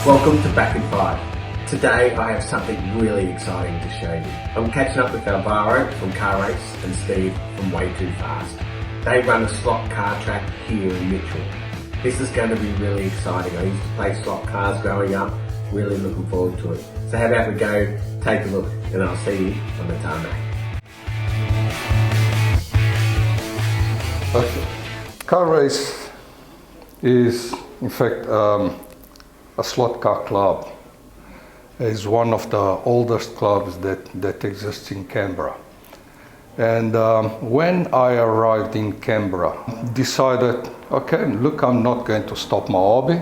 Welcome to Back in 5. Today I have something really exciting to show you. I'm catching up with Alvaro from CARRACE and Steve from Way2Fast. They run a slot car track here in Mitchell. This is going to be really exciting. I used to play slot cars growing up, really looking forward to it. So how about we go, take a look, and I'll see you on the tarmac. CARRACE is in fact a slot car club. It's one of the oldest clubs that exists in Canberra. And when I arrived in Canberra, decided, okay, look, I'm not going to stop my hobby.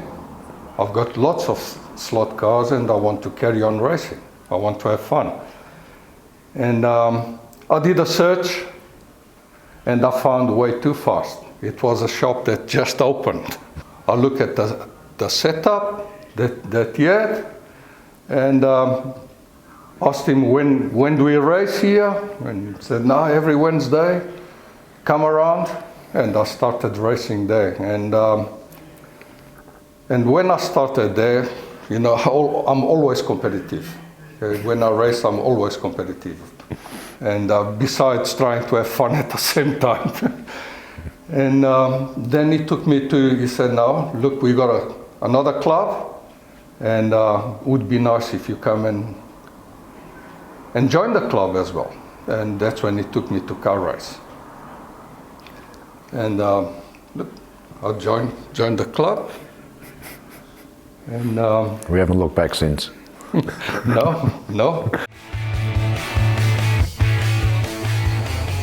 I've got lots of slot cars and I want to carry on racing. I want to have fun. And I did a search and I found Way2Fast. It was a shop that just opened. I looked at the setup that he had and asked him, when do we race here? And he said, no, every Wednesday, come around. And I started racing there. And when I started there, you know, I'm always competitive. When I race, I'm always competitive. And besides trying to have fun at the same time. And then he took me to, he said, no, look, we got another club, and it would be nice if you come and join the club as well. And that's when he took me to CARRACE. And look, I joined the club. And we haven't looked back since. No.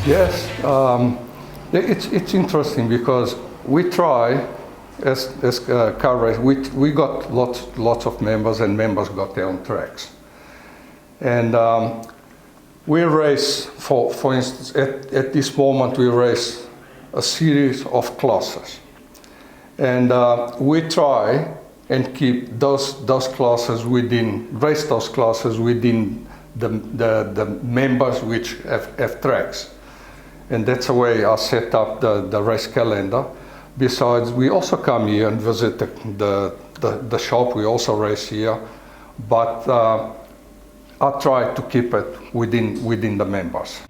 Yes, it's interesting because we try, as CARRACE, we got lots of members, and members got their own tracks. And we race, for instance, at this moment we race a series of classes. And we try and keep those classes race those classes within the members which have tracks. And that's the way I set up the race calendar. Besides, we also come here and visit the shop. We also race here, but I try to keep it within the members.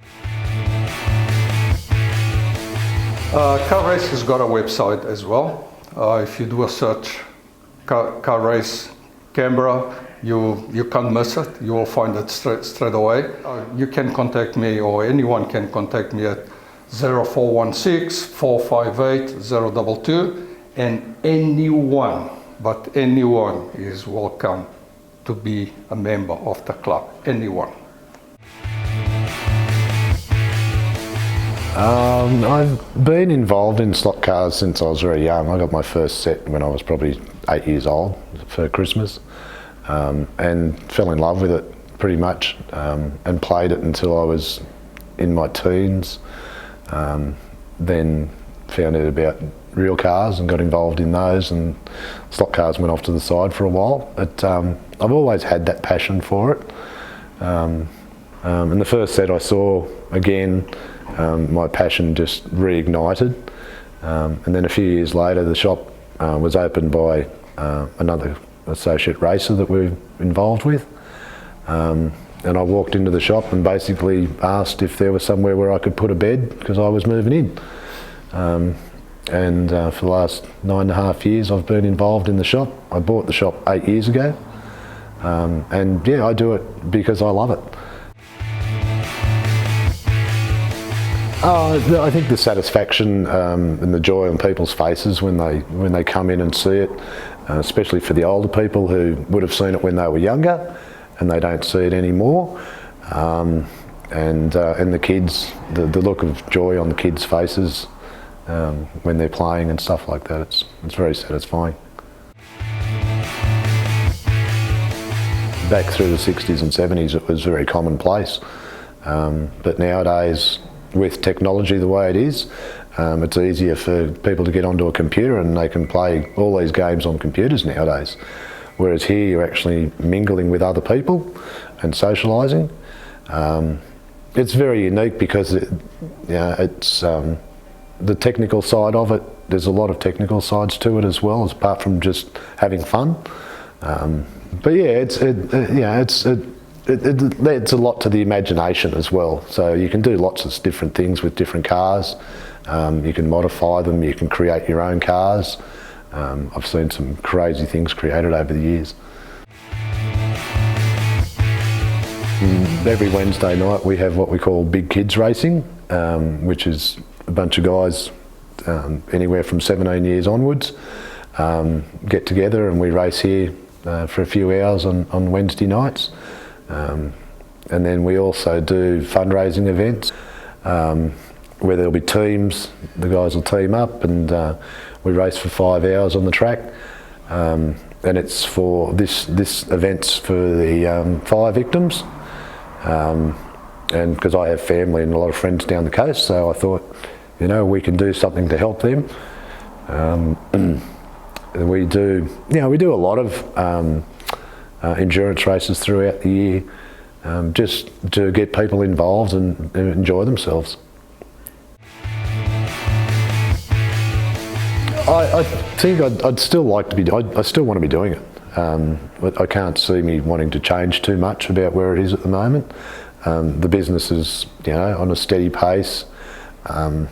CARRACE has got a website as well. If you do a search, CARRACE Canberra, you can't miss it. You will find it straight away. You can contact me, or anyone can contact me at 0416 458 022, and anyone is welcome to be a member of the club. Anyone. I've been involved in slot cars since I was very young. I got my first set when I was probably 8 years old for Christmas, and fell in love with it pretty much, and played it until I was in my teens. Then found out about real cars and got involved in those, and slot cars went off to the side for a while. But I've always had that passion for it. And the first set I saw, again, my passion just reignited. And then a few years later, the shop was opened by another associate racer that we're involved with. And I walked into the shop and basically asked if there was somewhere where I could put a bed, because I was moving in. And for the last 9.5 years I've been involved in the shop. I bought the shop 8 years ago. And yeah, I do it because I love it. I think the satisfaction and the joy on people's faces when they come in and see it, especially for the older people who would have seen it when they were younger and they don't see it anymore, and the kids, the look of joy on the kids' faces when they're playing and stuff like that, it's very satisfying. Back through the 60s and 70s it was very commonplace, but nowadays, with technology the way it is, it's easier for people to get onto a computer and they can play all these games on computers nowadays. Whereas here you're actually mingling with other people and socialising. It's very unique because it's the technical side of it. There's a lot of technical sides to it as well, apart from just having fun. But yeah, it's a lot to the imagination as well. So you can do lots of different things with different cars. You can modify them, you can create your own cars. I've seen some crazy things created over the years. Every Wednesday night we have what we call Big Kids Racing, which is a bunch of guys anywhere from 17 years onwards get together and we race here for a few hours on Wednesday nights. And then we also do fundraising events where there'll be teams, the guys will team up and we race for 5 hours on the track. And it's for this event's for the fire victims. And because I have family and a lot of friends down the coast, so I thought, you know, we can do something to help them. We do a lot of endurance races throughout the year, just to get people involved and enjoy themselves. I think I'd still like to be. I still want to be doing it. But I can't see me wanting to change too much about where it is at the moment. The business is, you know, on a steady pace. I'm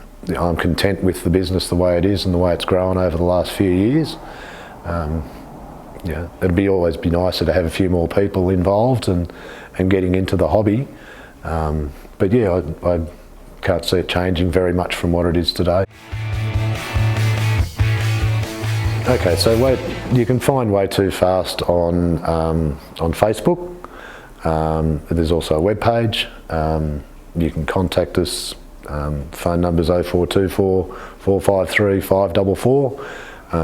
content with the business the way it is and the way it's grown over the last few years. Yeah, it'd always be nicer to have a few more people involved and getting into the hobby. But yeah, I can't see it changing very much from what it is today. Okay, so you can find Way2Fast on Facebook. There's also a web page. You can contact us. Phone number's 0424 453 544.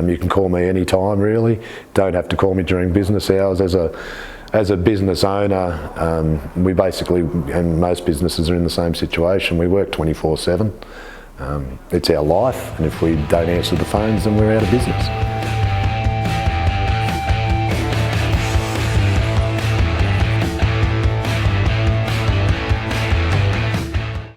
You can call me anytime, really. Don't have to call me during business hours. As a business owner, we basically, and most businesses are in the same situation, we work 24/7. It's our life, and if we don't answer the phones, then we're out of business.